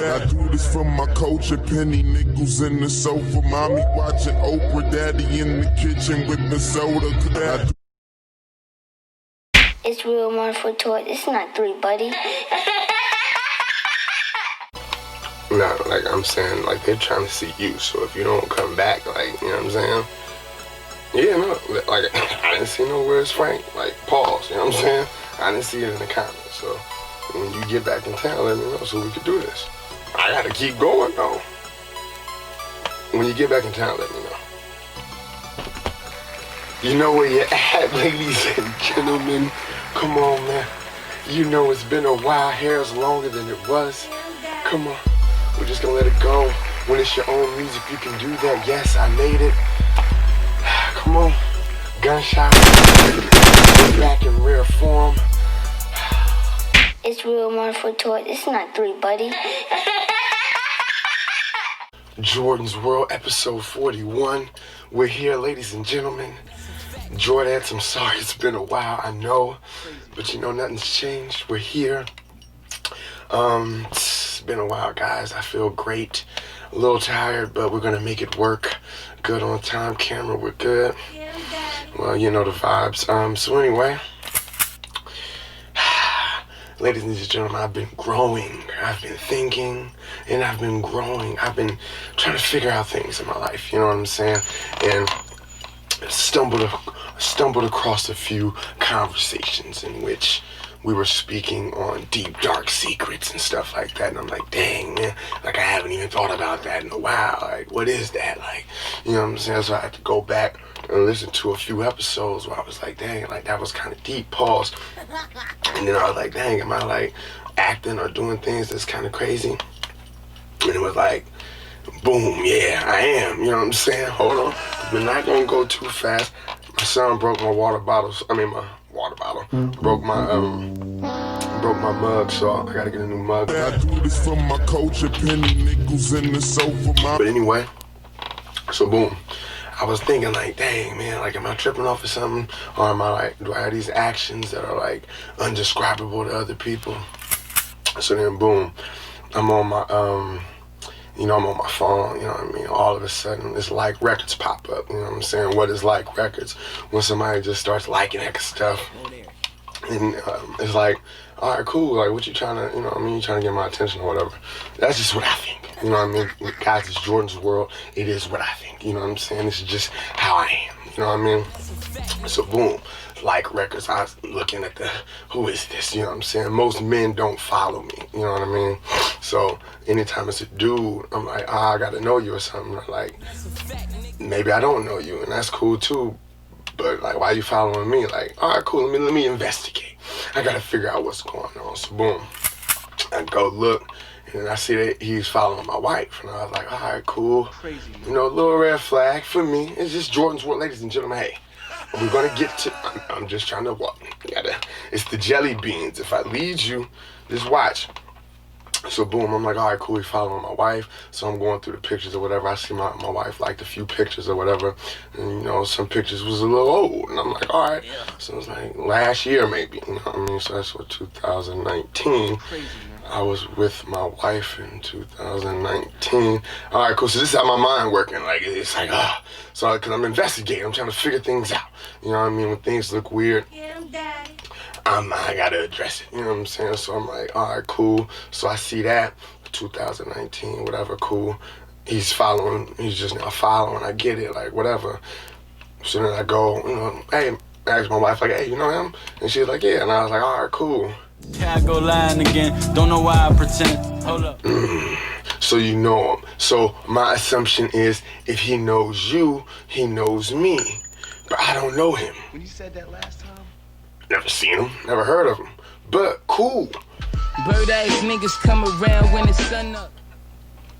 I do this for my culture, penny nickels in the sofa, mommy watching Oprah, daddy in the kitchen whipping soda. It's real one for toy. It's not three, buddy. No, like I'm saying, like they're trying to see you. So if you don't come back, like, you know what I'm saying? Yeah, no, like I didn't see no where's Frank. Like pause, you know what I'm saying? I didn't see it in the comments. So when you get back in town, let me know so we can do this. I gotta keep going though. When you get back in town, let me know. You know where you're at, ladies and gentlemen. Come on, man. You know it's been a while. Hair's longer than it was. Come on. We're just gonna let it go. When it's your own music, you can do that. Yes, I made it. Come on. Gunshot. Back in rare form. It's real one for toy. It's not three, buddy. Jordan's World, episode 41. We're here, ladies and gentlemen. Jordon, I'm sorry, it's been a while, I know. But you know, nothing's changed. We're here. It's been a while, guys. I feel great. A little tired, but we're gonna make it work. Good on time, camera, we're good. Well, you know the vibes. So anyway, ladies and gentlemen, I've been growing. I've been thinking, and I've been growing. I've been trying to figure out things in my life, you know what I'm saying? And stumbled across a few conversations in which we were speaking on deep, dark secrets and stuff like that. And I'm like, dang, man, like I haven't even thought about that in a while. Like, what is that? Like, you know what I'm saying? So I had to go back and listen to a few episodes where I was like, dang, like that was kind of deep, pause. And then I was like, dang, am I like acting or doing things that's kind of crazy? And it was like, boom, yeah, I am. You know what I'm saying? Hold on. We're not going to go too fast. My son broke my water bottle. Broke my mug, so I got to get a new mug. I do this for my culture, penny nickels in the sofa. But anyway, so boom. I was thinking like, dang, man, like, am I tripping off of something? Or am I like, do I have these actions that are like undescribable to other people? So then boom, I'm on my, I'm on my phone, you know what I mean? All of a sudden, it's like records pop up, you know what I'm saying? What is like records? When somebody just starts liking that stuff. And it's like, all right, cool, like, what you trying to, you know what I mean? You trying to get my attention or whatever. That's just what I think, you know what I mean? Guys, it's Jordan's World. It is what I think, you know what I'm saying? This is just how I am, you know what I mean? So boom, like records, I was looking at who is this, you know what I'm saying? Most men don't follow me, you know what I mean? So anytime it's a dude, I'm like, I gotta know you or something. Or like, maybe I don't know you, and that's cool too. But like, why are you following me? Like, all right, cool. Let me investigate. I gotta figure out what's going on. So boom, I go look, and I see that he's following my wife, and I was like, all right, cool. Crazy, you know, a little red flag for me. It's just Jordan's World, ladies and gentlemen. Hey, we're gonna get to. I'm just trying to walk. It's the jelly beans. If I lead you, just watch. So boom, I'm like, all right, cool, he's following my wife. So I'm going through the pictures or whatever. I see my wife liked a few pictures or whatever. And, you know, some pictures was a little old. And I'm like, all right. Yeah. So it was like last year maybe, you know what I mean? So that's what, 2019. Crazy, man. I was with my wife in 2019. All right, cool, so this is how my mind working. Like, it's like, So, because I'm investigating, I'm trying to figure things out. You know what I mean? When things look weird. Get him, Daddy. I gotta address it, you know what I'm saying? So I'm like, all right, cool. So I see that, 2019, whatever, cool. He's just now following, I get it, like, whatever. So then I go, you know, hey, I asked my wife, like, hey, you know him? And she was like, yeah, and I was like, all right, cool. Here I go lying again, don't know why I pretend, hold up. So you know him. So my assumption is, if he knows you, he knows me. But I don't know him. When you said that last time? Never seen him, never heard of him. But cool. Bird-ass niggas come around when it's sun up.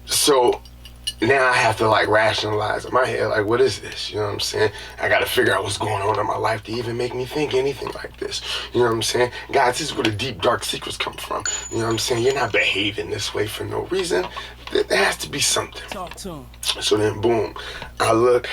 So now I have to like rationalize in my head, like, what is this? You know what I'm saying? I gotta figure out what's going on in my life to even make me think anything like this. You know what I'm saying? Guys, this is where the deep, dark secrets come from. You know what I'm saying? You're not behaving this way for no reason. There has to be something. Talk to him. So then, boom, I look,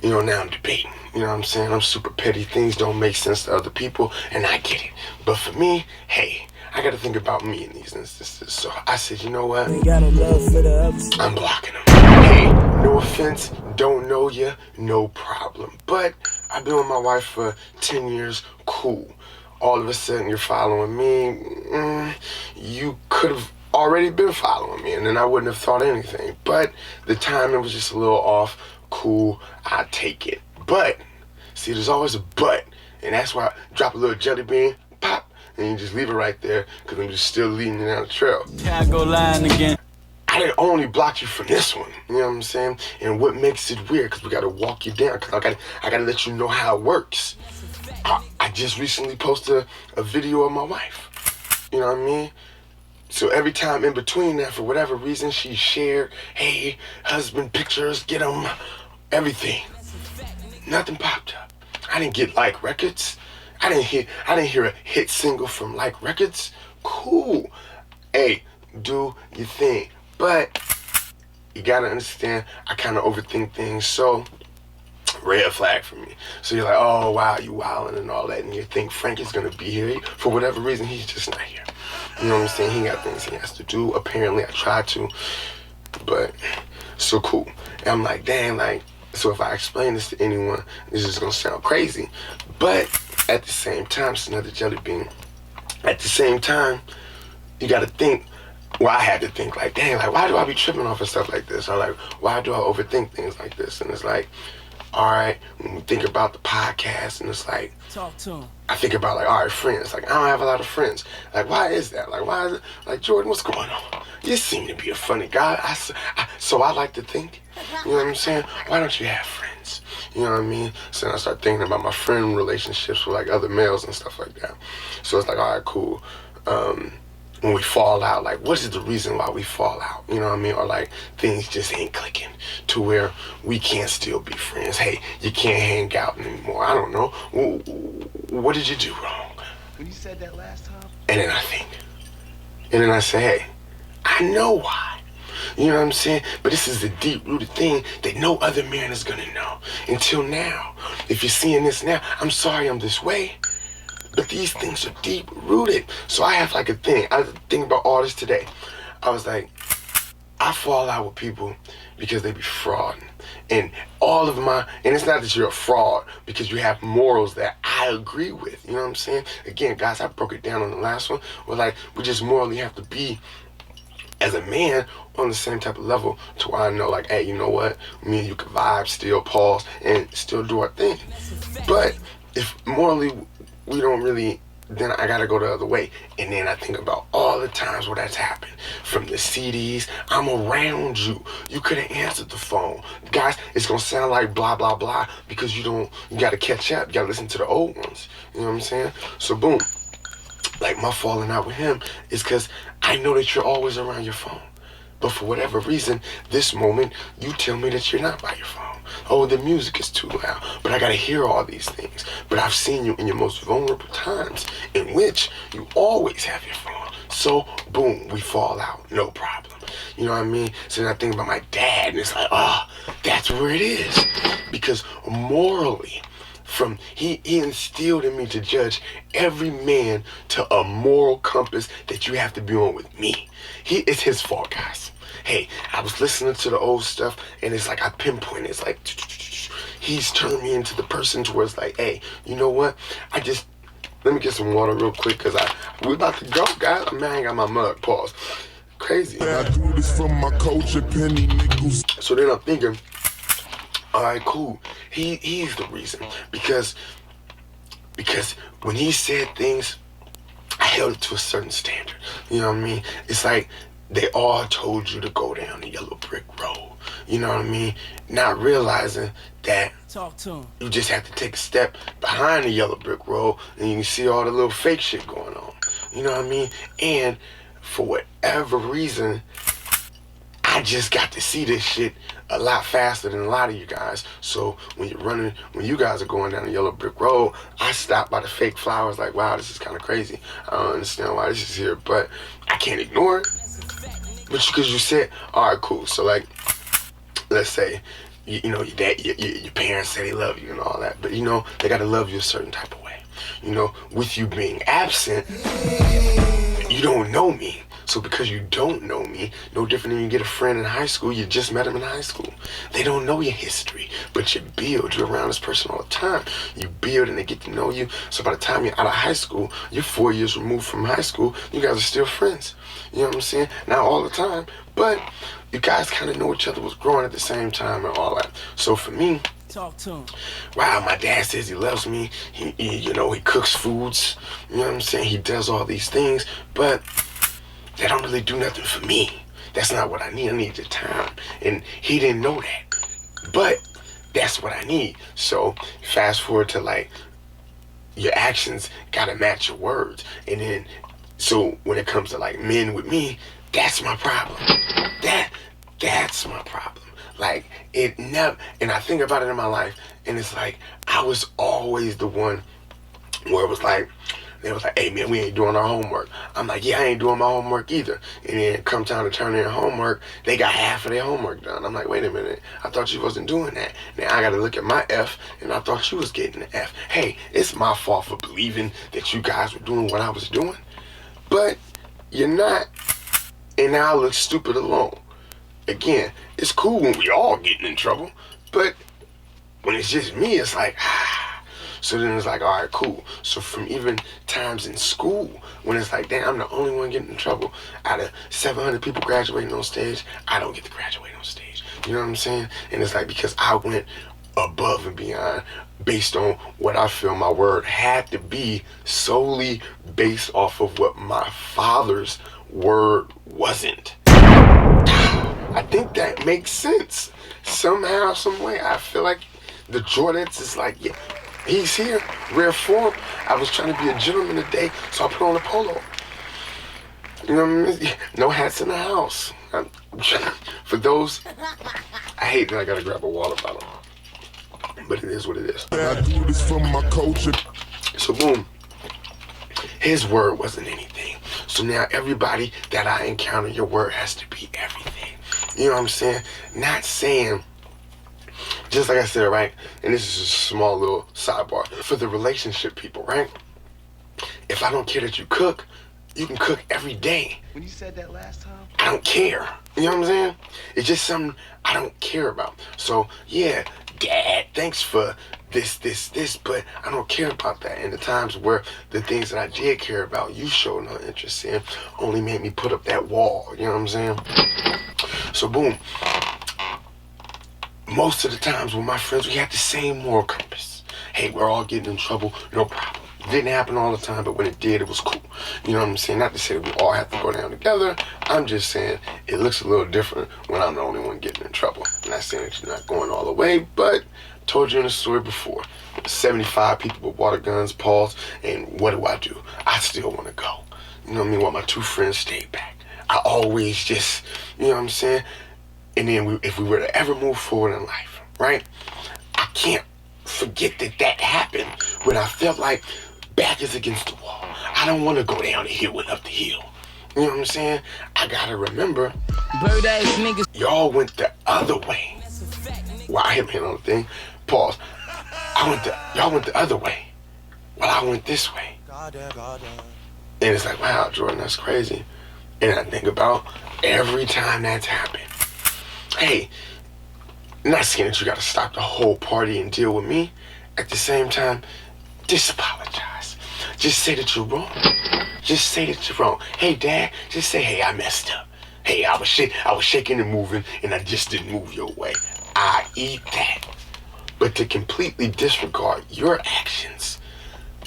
you know, now I'm debating. You know what I'm saying? I'm super petty. Things don't make sense to other people, and I get it. But for me, hey, I got to think about me in these instances. So I said, you know what? I'm blocking him. Hey, no offense, don't know you, no problem. But I've been with my wife for 10 years, cool. All of a sudden you're following me. You could have already been following me, and then I wouldn't have thought anything. But the timing was just a little off. Cool, I take it. But, see, there's always a but. And that's why I drop a little jelly bean, pop, and you just leave it right there, because I'm just still leading you down the trail. I go lying again. I didn't only block you from this one, you know what I'm saying? And what makes it weird, because we got to walk you down, because I got to let you know how it works. I just recently posted a video of my wife, you know what I mean? So every time in between that, for whatever reason, she shared, hey, husband pictures, get them, everything. Nothing popped up. I didn't get Like Records. I didn't hear a hit single from Like Records. Cool. Hey, do your thing. But you gotta understand, I kind of overthink things, so red flag for me. So you're like, oh wow, you wilding and all that, and you think Frank is gonna be here. For whatever reason, he's just not here. You know what I'm saying? He got things he has to do. Apparently, I tried to, but so cool. And I'm like, damn, like, so if I explain this to anyone, this is gonna sound crazy. But at the same time, it's another jelly bean. At the same time, you gotta think, well, I had to think like, dang, like, why do I be tripping off of stuff like this? Or like, why do I overthink things like this? And it's like, all right, when we think about the podcast, and it's like, Talk to him. I think about like, all right, friends. Like, I don't have a lot of friends. Like, why is that? Like, why is it? Like, Jordon, what's going on? You seem to be a funny guy. So I like to think, you know what I'm saying? Why don't you have friends? You know what I mean? So then I start thinking about my friend relationships with like other males and stuff like that. So it's like, all right, cool. When we fall out, like, what is the reason why we fall out? You know what I mean? Or like, things just ain't clicking to where we can't still be friends. Hey, you can't hang out anymore. I don't know. What did you do wrong? When you said that last time? And then I think. And then I say, hey, I know why. You know what I'm saying? But this is a deep-rooted thing that no other man is gonna know. Until now. If you're seeing this now, I'm sorry I'm this way. But these things are deep-rooted. So I have like a thing. I think about all this today. I was like, I fall out with people because they be frauding. And all of my, and it's not that you're a fraud because you have morals that I agree with. You know what I'm saying? Again, guys, I broke it down on the last one. Where like, we just morally have to be, as a man, on the same type of level to where I know, like, hey, you know what? Me and you can vibe, still pause, and still do our thing. But if morally we don't really, then I gotta go the other way. And then I think about all the times where that's happened. From the CDs, I'm around you. You could have answered the phone. Guys, it's gonna sound like blah, blah, blah, because you gotta catch up. You gotta listen to the old ones. You know what I'm saying? So boom. Like, my falling out with him is because I know that you're always around your phone. But for whatever reason, this moment, you tell me that you're not by your phone. Oh, the music is too loud. But I gotta hear all these things. But I've seen you in your most vulnerable times in which you always have your phone. So, boom, we fall out. No problem. You know what I mean? So then I think about my dad, and it's like, oh, that's where it is. Because morally, he instilled in me to judge every man to a moral compass that you have to be on with me. It's his fault, guys. Hey, I was listening to the old stuff, and it's like I pinpointed. It's like he's turned me into the person to where it's like, hey, you know what? Let me get some water real quick, because we're about to go, guys. Man, I ain't got my mug. Pause. Crazy. I do this from my culture, penny nickels. So then I'm thinking, all right, cool. He's the reason, because when he said things, I held it to a certain standard. You know what I mean? It's like they all told you to go down the yellow brick road. You know what I mean? Not realizing that Talk to him. you just have to take a step behind the yellow brick road, and you can see all the little fake shit going on. You know what I mean? And for whatever reason, I just got to see this shit a lot faster than a lot of you guys. So when you guys are going down the yellow brick road, I stop by the fake flowers like, wow, this is kind of crazy. I don't understand why this is here, but I can't ignore it. But because you said, all right, cool. So like, let's say, you know, your parents say they love you and all that, but you know, they got to love you a certain type of way. You know, with you being absent, you don't know me. So because you don't know me, no different than you get a friend in high school, you just met him in high school. They don't know your history, but you build. You're around this person all the time. You build and they get to know you. So by the time you're out of high school, you're 4 years removed from high school, you guys are still friends. You know what I'm saying? Not all the time, but you guys kind of know each other, was growing at the same time and all that. So for me, Talk to him. wow, my dad says he loves me. He cooks foods. You know what I'm saying? He does all these things, but they don't really do nothing for me. That's not what I need. I need the time. And he didn't know that. But that's what I need. So fast forward to like, your actions gotta match your words. And then, so when it comes to like men with me, that's my problem. That's my problem. Like, it never, and I think about it in my life, and it's like, I was always the one where it was like, they was like, hey man, we ain't doing our homework. I'm like, yeah, I ain't doing my homework either. And then come time to turn in homework, they got half of their homework done. I'm like, wait a minute, I thought you wasn't doing that. Now I gotta look at my F, and I thought you was getting an F. Hey, it's my fault for believing that you guys were doing what I was doing. But you're not, and now I look stupid alone. Again, it's cool when we all getting in trouble, but when it's just me, it's like, So then it's like, all right, cool. So from even times in school, when it's like, damn, I'm the only one getting in trouble. Out of 700 people graduating on stage, I don't get to graduate on stage. You know what I'm saying? And it's like, because I went above and beyond based on what I feel my word had to be, solely based off of what my father's word wasn't. I think that makes sense. Somehow, some way, I feel like the Jordans is like, yeah, he's here, rare form. I was trying to be a gentleman today, so I put on a polo. You know what I mean? No hats in the house. For those, I hate that I gotta grab a water bottle, but it is what it is. I do this for my culture. So boom, his word wasn't anything. So now everybody that I encounter, your word has to be everything. You know what I'm saying? Not saying, just like I said, right? And this is a small little sidebar. For the relationship people, right? If I don't care that you cook, you can cook every day. When you said that last time? I don't care. You know what I'm saying? It's just something I don't care about. So, yeah, Dad, thanks for this, but I don't care about that. And the times where the things that I did care about, you showed no interest in, only made me put up that wall. You know what I'm saying? So, boom. Most of the times with my friends, we had the same moral compass. Hey, we're all getting in trouble, no problem. It didn't happen all the time, but when it did, it was cool. You know what I'm saying? Not to say that we all have to go down together. I'm just saying it looks a little different when I'm the only one getting in trouble. I'm not saying that you're not going all the way, but I told you in the story before. 75 people with water guns, Pauls, and what do? I still want to go. You know what I mean? While my two friends stayed back. I always just, you know what I'm saying? And then if we were to ever move forward in life, right? I can't forget that happened when I felt like back is against the wall. I don't want to go down the hill and up the hill. You know what I'm saying? I gotta remember, y'all went the other way. Well, I hit my hand on the thing. Pause. Y'all went the other way, while I went this way. And it's like, wow, Jordan, that's crazy. And I think about every time that's happened. Hey, not saying that you gotta stop the whole party and deal with me. At the same time, just apologize. Just say that you're wrong. Just say that you're wrong. Hey, Dad, just say, hey, I messed up. Hey, I was shaking and moving, and I just didn't move your way. I eat that. But to completely disregard your actions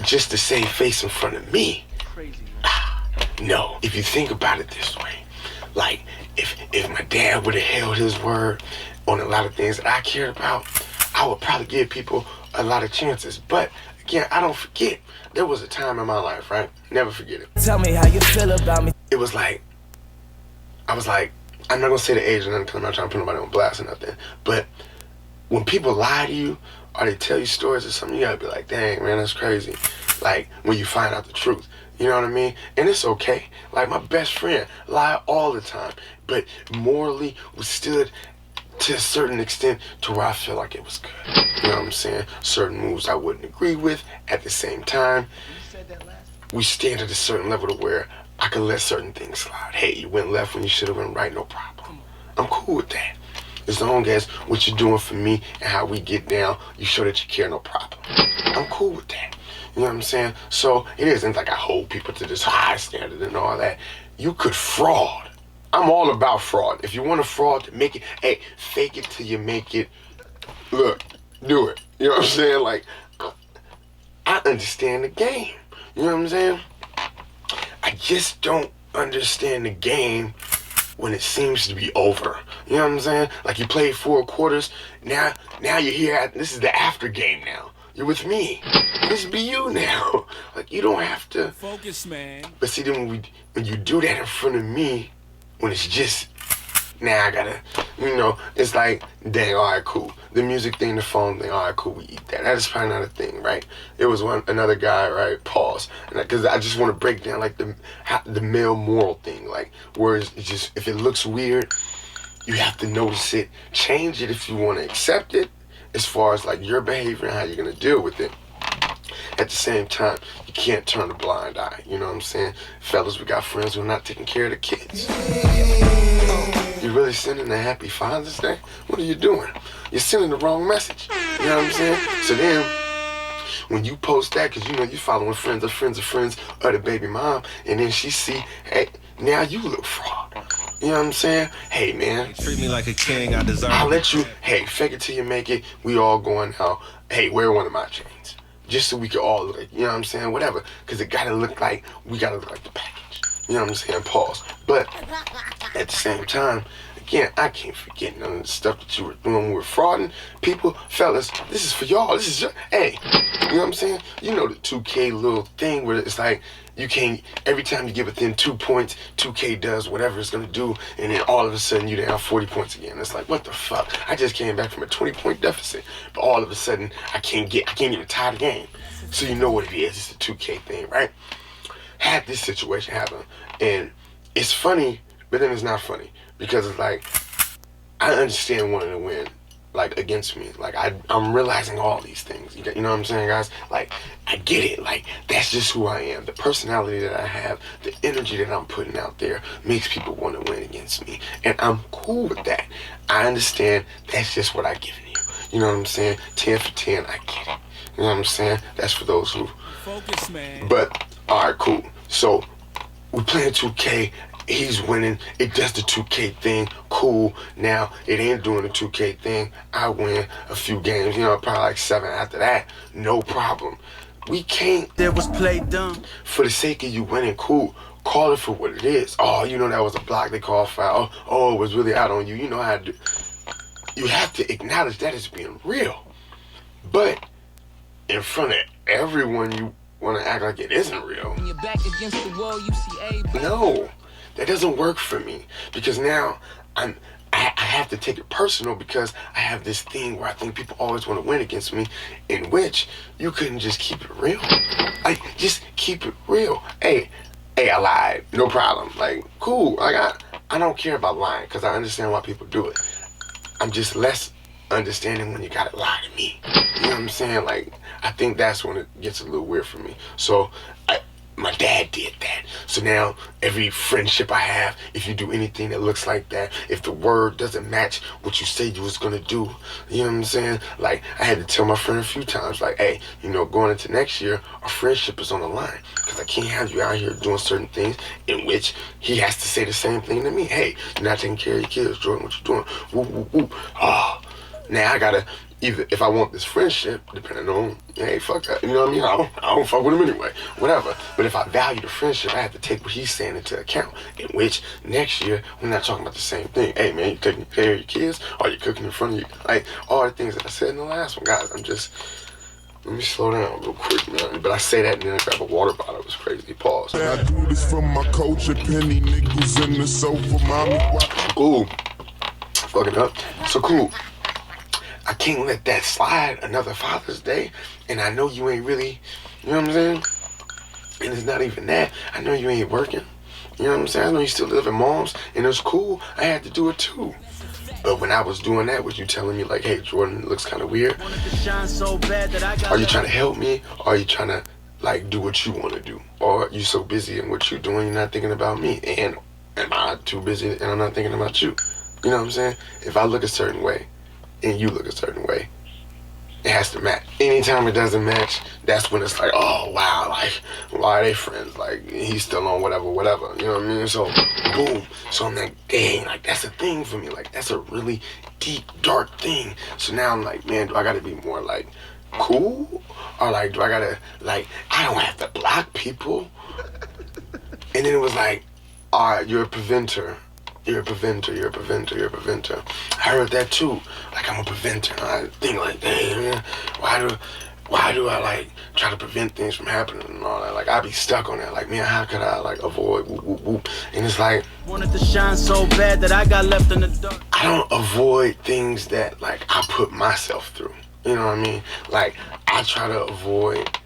just to save face in front of me, Crazy, no. If you think about it this way, like, if my dad would have held his word on a lot of things that I cared about, I would probably give people a lot of chances. But again, I don't forget. There was a time in my life, right? Never forget it. Tell me how you feel about me. It was like, I was like, I'm not gonna say the age or nothing because I'm not trying to put nobody on blast or nothing. But when people lie to you or they tell you stories or something, you gotta be like, dang, man, that's crazy. Like, when you find out the truth. You know what I mean? And it's okay. Like, my best friend lied all the time, but morally withstood to a certain extent to where I feel like it was good. You know what I'm saying? Certain moves I wouldn't agree with. At the same time, When you said that last time? we stand at a certain level to where I can let certain things slide. Hey, you went left when you should have went right, no problem. I'm cool with that. As long as what you're doing for me and how we get down, you show that you care, no problem. I'm cool with that. You know what I'm saying? So it isn't like I hold people to this high standard and all that. You could fraud. I'm all about fraud. If you want to fraud, make it, hey, fake it till you make it. Look, do it. You know what I'm saying? Like, I understand the game. You know what I'm saying? I just don't understand the game when it seems to be over. You know what I'm saying? Like you played 4 quarters, now you're here, this is the after game now. You're with me. This be you now. Like you don't have to Focus, man. But see, then when you do that in front of me, when it's just, now I gotta, it's like, dang, all right, cool. The music thing, the phone thing, all right, cool, we eat that. That is probably not a thing, right? It was another guy, right, pause. Because I just want to break down, like, the male moral thing, like, where it's just, if it looks weird, you have to notice it, change it if you want to accept it, as far as, like, your behavior and how you're going to deal with it. At the same time, you can't turn a blind eye, you know what I'm saying? Fellas, we got friends who are not taking care of the kids. You really sending a happy Father's Day? What are you doing? You're sending the wrong message. You know what I'm saying? So then, when you post that, because you're following friends of friends of friends of the baby mom, and then she see, hey, now you look fraud. You know what I'm saying? Hey, man. Treat me like a king, I deserve I'll it. let you, hey, fake it till you make it. We all going out. Hey, wear one of my chains. Just so we can all look like, you know what I'm saying? Whatever. Because it gotta look like, we gotta look like the package. You know what I'm saying? Pause. But at the same time, again, I can't forget none of the stuff that you were doing when we were frauding. People, fellas, this is for y'all. This is your, hey, you know what I'm saying? You know the 2K little thing where it's like, you can't, every time you get within 2 points, 2K does whatever it's gonna do, and then all of a sudden you're down 40 points again. It's like, what the fuck? I just came back from a 20-point deficit, but all of a sudden I can't even tie the game. So you know what it is, it's a 2K thing, right? Had this situation happen, and it's funny, but then it's not funny, because it's like, I understand wanting to win, like, against me. Like, I'm realizing all these things. You know what I'm saying, guys? Like, I get it. Like, that's just who I am. The personality that I have, the energy that I'm putting out there makes people want to win against me. And I'm cool with that. I understand that's just what I've given you. You know what I'm saying? 10 for 10, I get it. You know what I'm saying? That's for those who... Focus, man. But, all right, cool. So, we're playing 2K. He's winning. It does the 2K thing. Cool. Now, it ain't doing the 2K thing. I win a few games. Probably like 7 after that. No problem. We can't. There was play dumb. For the sake of you winning, cool. Call it for what it is. Oh, that was a block. They called foul. Oh, it was really out on you. You know how to do. You have to acknowledge that as being real. But in front of everyone, you want to act like it isn't real. When you're back against the wall, you see a. No. That doesn't work for me, because now I have to take it personal, because I have this thing where I think people always want to win against me, in which you couldn't just keep it real. Like, just keep it real. Hey, I lied. No problem. Like, cool. Like, I don't care about lying, because I understand why people do it. I'm just less understanding when you gotta lie to me. You know what I'm saying? Like, I think that's when it gets a little weird for me. So, my dad did that. So now, every friendship I have, if you do anything that looks like that, if the word doesn't match what you said you was gonna do, you know what I'm saying? Like, I had to tell my friend a few times, like, hey, going into next year, our friendship is on the line. Because I can't have you out here doing certain things in which he has to say the same thing to me. Hey, you're not taking care of your kids, Jordan, what you doing? Woo, woo, woo. Oh, now I gotta, either, if I want this friendship, depending on, hey, fuck that, you know what I mean? I don't fuck with him anyway, whatever. But if I value the friendship, I have to take what he's saying into account, in which next year, we're not talking about the same thing. Hey, man, you taking care of your kids? Or you cooking in front of you? Like, all the things that I said in the last one, guys, let me slow down real quick, man. But I say that and then I grab a water bottle. It was crazy. Pause. I do this for my coach and penny nickels in the sofa, mommy. Ooh, fucking up. So cool. I can't let that slide another Father's Day, and I know you ain't really, you know what I'm saying? And it's not even that. I know you ain't working. You know what I'm saying? I know you still live at mom's, and it's cool. I had to do it too. But when I was doing that, was you telling me like, hey, Jordan, it looks kind of weird? Are you trying to help me? Or are you trying to like do what you want to do, or you so busy in what you're doing, you're not thinking about me, and am I too busy and I'm not thinking about you? You know what I'm saying? If I look a certain way and you look a certain way, it has to match. Anytime it doesn't match, that's when it's like, oh wow, like why are they friends? Like he's still on whatever. You know what I mean? So boom. So I'm like, dang, like that's a thing for me. Like that's a really deep, dark thing. So now I'm like, man, do I gotta be more like cool? Or like do I gotta like I don't have to block people? And then it was like, all right, you're a preventer. You're a preventer. I heard that too. Like I'm a preventer. I think like, dang man, why do I like try to prevent things from happening and all that? Like I be stuck on that. Like man, how could I like avoid whoop whoop whoop? And it's like Wanted to shine so bad that I got left in the dark. I don't avoid things that like I put myself through. You know what I mean? Like I try to avoid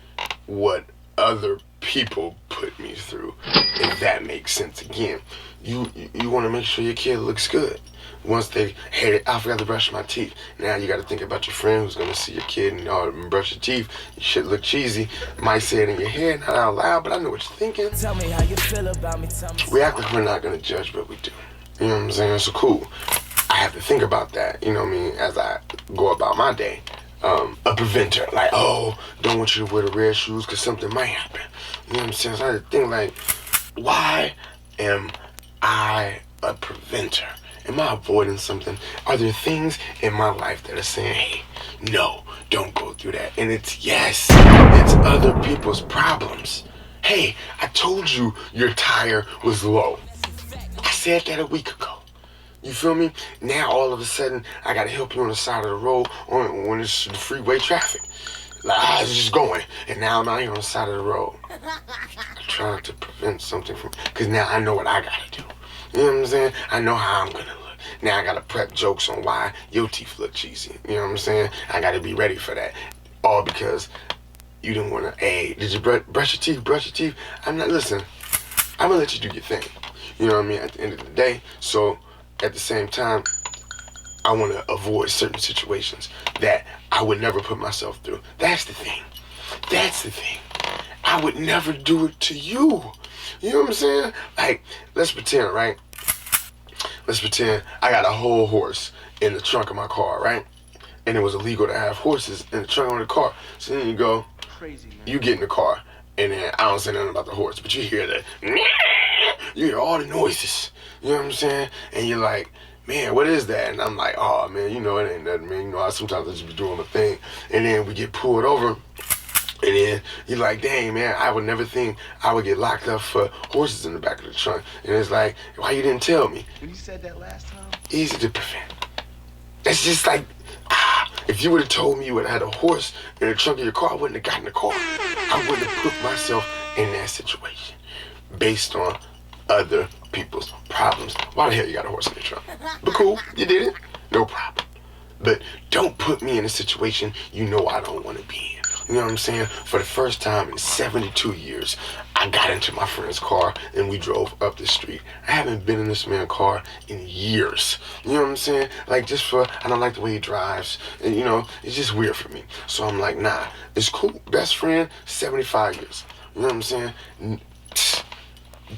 what other people put me through, if that makes sense. Again, you want to make sure your kid looks good. Once they, hey, I forgot to brush my teeth. Now you got to think about your friend who's going to see your kid and brush your teeth. You should look cheesy. Might say it in your head, not out loud, but I know what you're thinking. Tell me how you feel about me. Tell me. We act like we're not going to judge, but we do. You know what I'm saying? So cool. I have to think about that, you know what I mean, as I go about my day. A preventer, like, oh, don't want you to wear the red shoes because something might happen. You know what I'm saying? So I had to think like, why am I a preventer? Am I avoiding something? Are there things in my life that are saying, hey, no, don't go through that? And it's other people's problems. Hey, I told you your tire was low. I said that a week ago. You feel me? Now all of a sudden I gotta help you on the side of the road when it's the freeway traffic. Like I was just going, and now I'm out here on the side of the road. I'm trying to prevent something from, cause now I know what I gotta do. You know what I'm saying? I know how I'm gonna look. Now I gotta prep jokes on why your teeth look cheesy. You know what I'm saying? I gotta be ready for that. All because you didn't wanna, hey, did you brush your teeth? I'm not, listen, I'm gonna let you do your thing. You know what I mean? At the end of the day, so at the same time, I want to avoid certain situations that I would never put myself through. That's the thing. I would never do it to you. You know what I'm saying? Like, let's pretend, right? Let's pretend I got a whole horse in the trunk of my car, right? And it was illegal to have horses in the trunk of the car. So then you go, Crazy, man. you get in the car, and then I don't say nothing about the horse, but you hear the, you hear all the noises. You know what I'm saying? And you're like, man, what is that? And I'm like, oh, man, you know, it ain't nothing, man. You know, sometimes I just be doing my thing. And then we get pulled over. And then you're like, dang, man, I would never think I would get locked up for horses in the back of the trunk. And it's like, why you didn't tell me? When you said that last time, Easy to prevent. It's just like, if you would have told me you would have had a horse in the trunk of your car, I wouldn't have gotten the car. I wouldn't have put myself in that situation based on other people's problems. Why the hell you got a horse in your trunk? But cool, you did it, no problem. But don't put me in a situation you know I don't want to be in. You know what I'm saying? For the first time in 72 years, I got into my friend's car and we drove up the street. I haven't been in this man's car in years. You know what I'm saying? Like I don't like the way he drives. And you know, it's just weird for me. So I'm like, nah, it's cool. Best friend, 75 years. You know what I'm saying?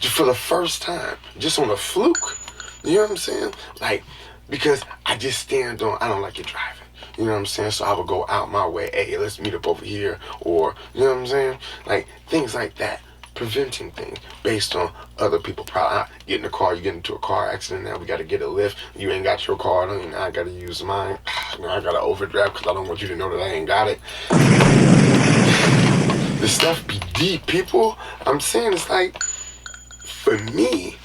For the first time, just on a fluke. You know what I'm saying? Like, because I just stand on, I don't like your driving. You know what I'm saying? So I would go out my way, hey, let's meet up over here. Or, you know what I'm saying? Like, things like that. Preventing things based on other people. Probably get in the car, you get into a car accident, now we got to get a lift. You ain't got your car, now I got to use mine. Now I got to overdraft because I don't want you to know that I ain't got it. The stuff be deep, people. I'm saying it's like, for me,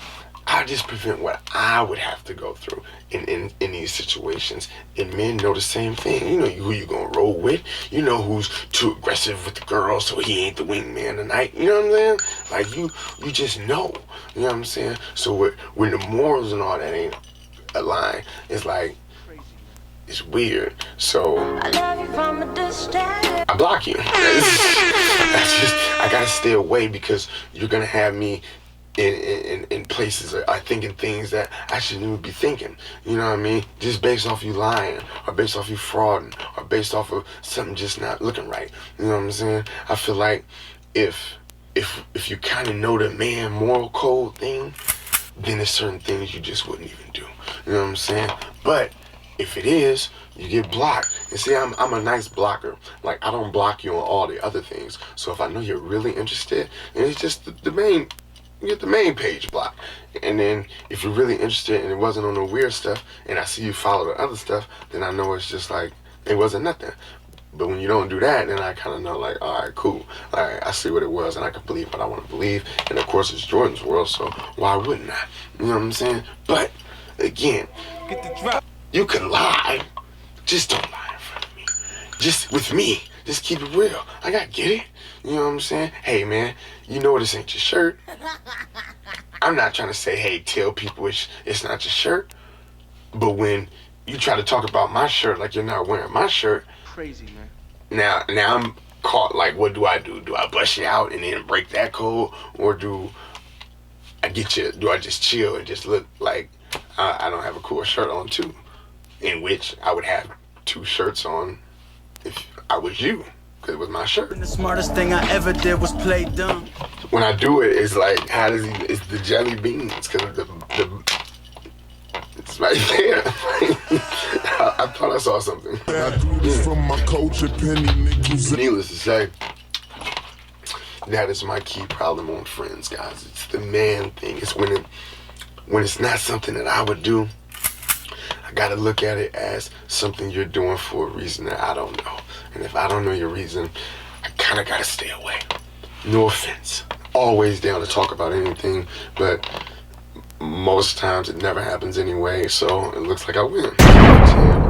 I just prevent what I would have to go through in these situations. And men know the same thing. You know who you gonna roll with. You know who's too aggressive with the girl, so he ain't the wingman tonight. You know what I'm saying? Like you just know. You know what I'm saying? So when the morals and all that ain't aligned, it's like it's weird. So I love you from a distance. I block you. I gotta stay away because you're gonna have me in places I thinking things that I shouldn't even be thinking. You know what I mean? Just based off you lying, or based off you frauding, or based off of something just not looking right. You know what I'm saying? I feel like if you kind of know the man moral code thing, then there's certain things you just wouldn't even do. You know what I'm saying? But if it is, you get blocked. And see, I'm a nice blocker. Like, I don't block you on all the other things. So if I know you're really interested, and it's just the main, you get the main page blocked. And then if you're really interested and it wasn't on the weird stuff, and I see you follow the other stuff, then I know it's just like, it wasn't nothing. But when you don't do that, then I kind of know, like, all right, cool. All right, I see what it was, and I can believe what I want to believe. And, of course, it's Jordan's world, so why wouldn't I? You know what I'm saying? But, again, you can lie. Just don't lie in front of me. Just with me. Just keep it real. I got to get it. You know what I'm saying? Hey, man, you know this ain't your shirt. I'm not trying to say, hey, tell people it's not your shirt. But when you try to talk about my shirt like you're not wearing my shirt, Crazy, man. Now I'm caught. Like, what do I do? Do I bust you out and then break that code, or do I just chill and just look like I don't have a cool shirt on too? In which I would have 2 shirts on if I was you, because it was my shirt. The smartest thing I ever did was play dumb. When I do it, it's like, how does he? It's the jelly beans, because it's right there. I thought I saw something. I do this from my culture, penny nickels. Needless to say, that is my key problem on Friends, guys. It's the man thing. It's when it's not something that I would do. I gotta look at it as something you're doing for a reason that I don't know. And if I don't know your reason, I kinda gotta stay away. No offense. Always down to talk about anything, but most times it never happens anyway, so it looks like I win.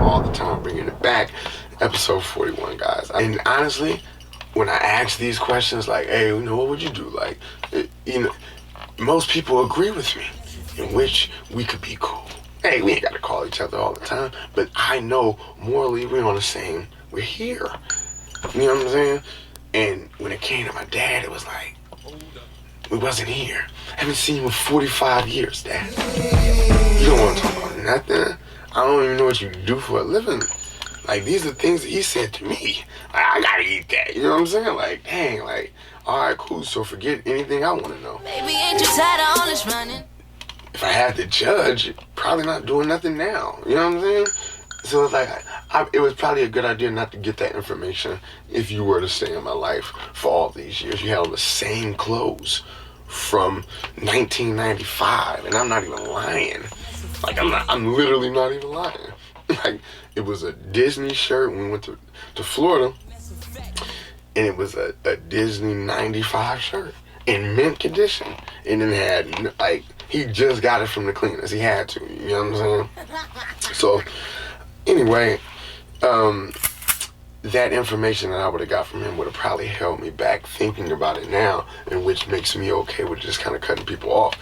All the time, bringing it back. Episode 41, guys. And honestly, when I ask these questions, like, hey, you know, what would you do? Like, most people agree with me, in which we could be cool. Hey, we ain't got to call each other all the time, but I know morally we're here. You know what I'm saying? And when it came to my dad, it was like, we wasn't here. I haven't seen you in 45 years, Dad. You don't want to talk about nothing. I don't even know what you do for a living. Like, these are things that he said to me. Like, I gotta eat that. You know what I'm saying? Like, dang, like, all right, cool. So forget anything I want to know. Baby, ain't you tired of all this running? If I had to judge, probably not doing nothing now. You know what I'm saying? So it's like, it was probably a good idea not to get that information if you were to stay in my life for all these years. You had on the same clothes from 1995, and I'm not even lying. Like, I'm literally not even lying. Like, it was a Disney shirt when we went to Florida, and it was a Disney 95 shirt in mint condition, and then had, like, he just got it from the cleaners. He had to, you know what I'm saying? So, anyway, that information that I would have got from him would have probably held me back thinking about it now, and which makes me okay with just kind of cutting people off.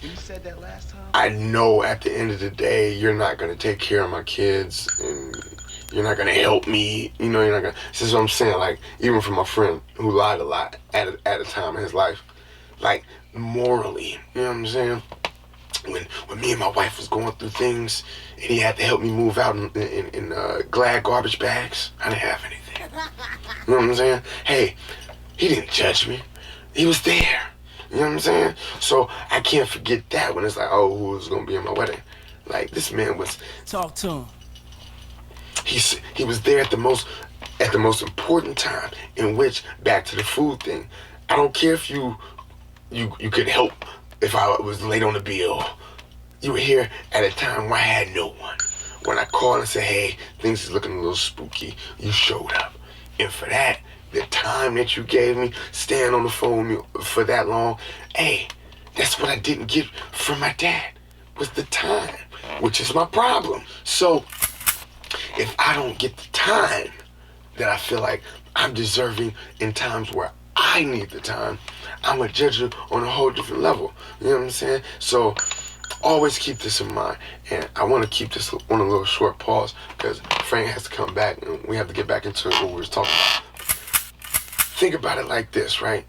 You said that last time? I know at the end of the day, you're not going to take care of my kids, and you're not going to help me. You know, you're not going to. This is what I'm saying. Like, even from my friend who lied a lot at a time in his life, like, morally, you know what I'm saying? When me and my wife was going through things, and he had to help me move out in Glad garbage bags, I didn't have anything. You know what I'm saying? Hey, he didn't judge me. He was there. You know what I'm saying? So I can't forget that when it's like, oh, who was gonna be in my wedding? Like, this man was. Talk to him. He was there at the most important time, in which, back to the food thing, I don't care if you could help if I was late on the bill. You were here at a time where I had no one. When I called and said, hey, things is looking a little spooky, you showed up. And for that, the time that you gave me, staying on the phone with me for that long, hey, that's what I didn't get from my dad, was the time, which is my problem. So, if I don't get the time that I feel like I'm deserving in times where I need the time, I'm going to judge you on a whole different level. You know what I'm saying? So, always keep this in mind. And I want to keep this on a little short pause, because Frank has to come back and we have to get back into what we were talking about. Think about it like this, right?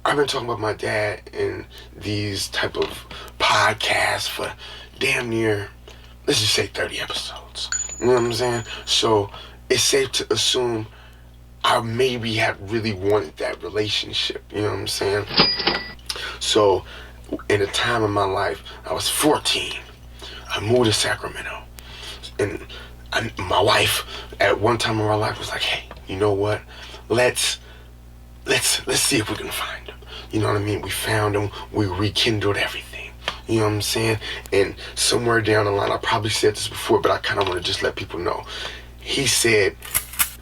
I've been talking about my dad in these type of podcasts for damn near, let's just say 30 episodes. You know what I'm saying? So it's safe to assume I maybe had really wanted that relationship. You know what I'm saying? So, in a time in my life, I was 14. I moved to Sacramento, and my wife, at one time in our life, was like, "Hey, you know what? Let's see if we can find him." You know what I mean? We found him. We rekindled everything. You know what I'm saying? And somewhere down the line, I probably said this before, but I kind of want to just let people know. He said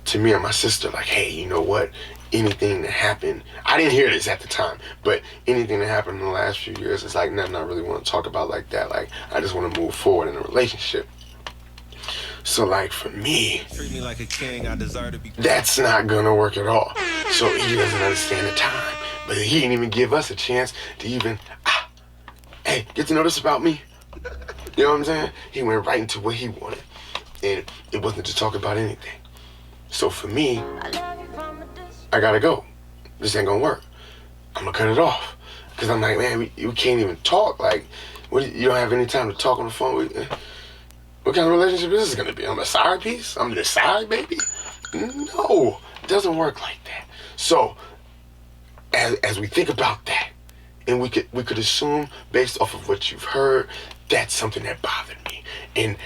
to me and my sister, like, "Hey, you know what? Anything that happened," I didn't hear this at the time, but anything that happened in the last few years, it's like nothing I really want to talk about like that. Like, I just want to move forward in a relationship. So, like, for me, treat me like a king, I deserve to be. That's not gonna work at all. So he doesn't understand the time. But he didn't even give us a chance to even, hey, get to know this about me. You know what I'm saying? He went right into what he wanted. And it wasn't to talk about anything. So for me, I gotta go. This ain't gonna work. I'm gonna cut it off. Because I'm like, man, we can't even talk. Like, you don't have any time to talk on the phone. What kind of relationship is this gonna be? I'm a side piece? I'm the side baby? No, it doesn't work like that. So, as we think about that, and we could assume based off of what you've heard, that's something that bothered me. And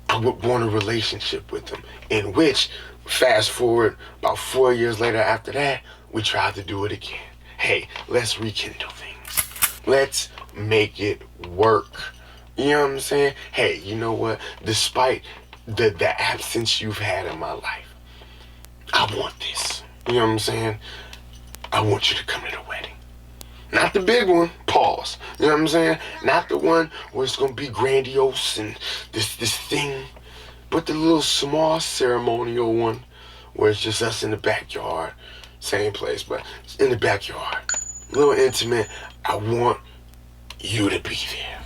I would want a relationship with him, in which, fast forward about 4 years later after that, we tried to do it again. Hey, let's rekindle things. Let's make it work. You know what I'm saying? Hey, you know what? Despite the absence you've had in my life, I want this. You know what I'm saying? I want you to come to the wedding. Not the big one, pause. You know what I'm saying? Not the one where it's gonna be grandiose and this thing, but the little small ceremonial one where it's just us in the backyard. Same place, but it's in the backyard. A little intimate. I want you to be there.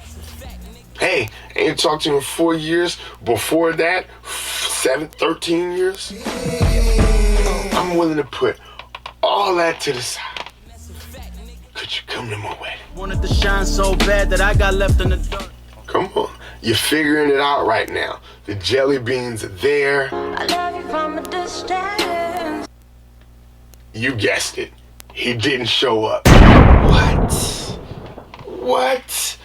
Hey, I ain't talked to you in 4 years. Before that, 13 years. I'm willing to put all that to the side. Could you come to my wedding? Wanted to shine so bad that I got left in the dark. Come on. You're figuring it out right now. The jelly beans are there. I love you from a distance. You guessed it. He didn't show up. What?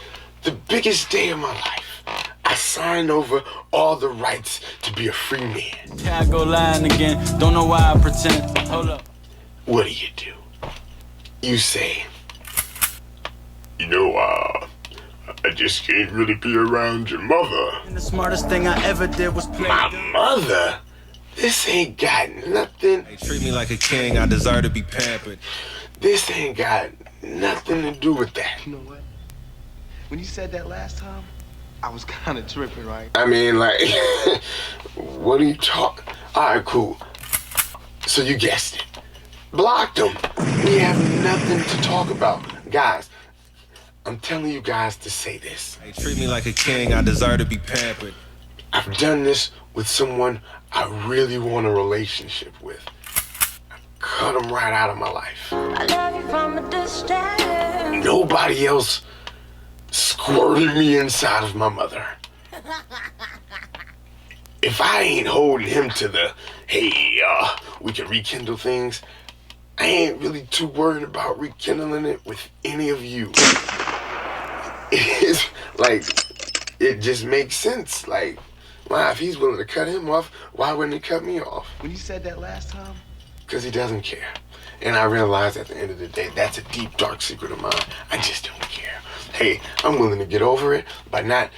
The biggest day of my life. I signed over all the rights to be a free man. Here I go lying again. Don't know why I pretend. Hold up. What do? You say, you know, I just can't really be around your mother. And the smartest thing I ever did was play My dumb. mother? This ain't got nothing. Hey, treat me like a king, I deserve to be pampered. This ain't got nothing to do with that. You know what? When you said that last time, I was kind of tripping, right? I mean, like, what are you talking? All right, cool. So you guessed it. Blocked him. We have nothing to talk about. Guys, I'm telling you guys to say this. Hey, treat me like a king, I deserve to be pampered. I've done this with someone I really want a relationship with. I cut them right out of my life. I love you from a distance. Nobody else squirted me inside of my mother. If I ain't holding him to the, hey, we can rekindle things, I ain't really too worried about rekindling it with any of you. It is, like, it just makes sense. Like, wow, if he's willing to cut him off, why wouldn't he cut me off? When you said that last time, Because he doesn't care. And I realized at the end of the day, that's a deep, dark secret of mine. I just don't care. Hey, I'm willing to get over it by not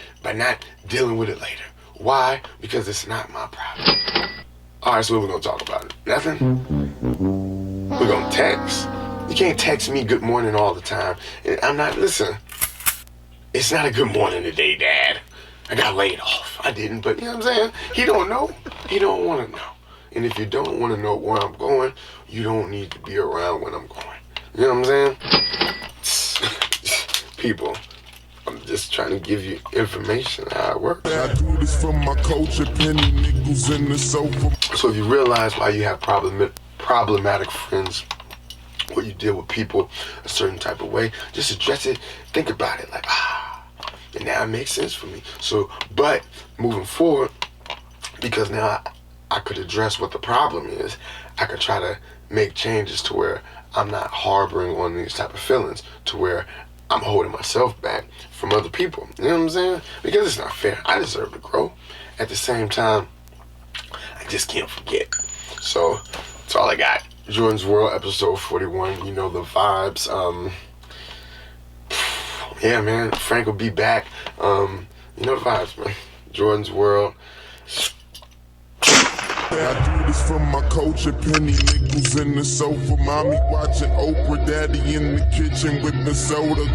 dealing with it later. Why? Because it's not my problem. All right, so what we gonna talk about? Nothing? We're gonna text. You can't text me good morning all the time. I'm not, listen, it's not a good morning today, Dad. I got laid off. I didn't, but you know what I'm saying? He don't know. He don't want to know. And if you don't want to know where I'm going, you don't need to be around when I'm going. You know what I'm saying? People, I'm just trying to give you information how it works. I do this for my culture, penny nickels in the sofa. So if you realize why you have problematic friends, or you deal with people a certain type of way, just address it. Think about it like, and now it makes sense for me. So, but moving forward, because now I could address what the problem is. I could try to make changes to where I'm not harboring on these type of feelings, to where I'm holding myself back from other people. You know what I'm saying? Because it's not fair. I deserve to grow. At the same time, I just can't forget. So that's all I got. Jordan's World, episode 41. You know the vibes. Yeah, man. Frank will be back. You know the vibes, man. Jordan's World. I do this for my culture, penny nickels in the sofa, mommy watching Oprah, daddy in the kitchen with the soda.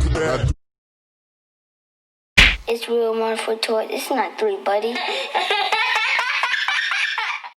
It's real 1 for toy. It's not 3, buddy.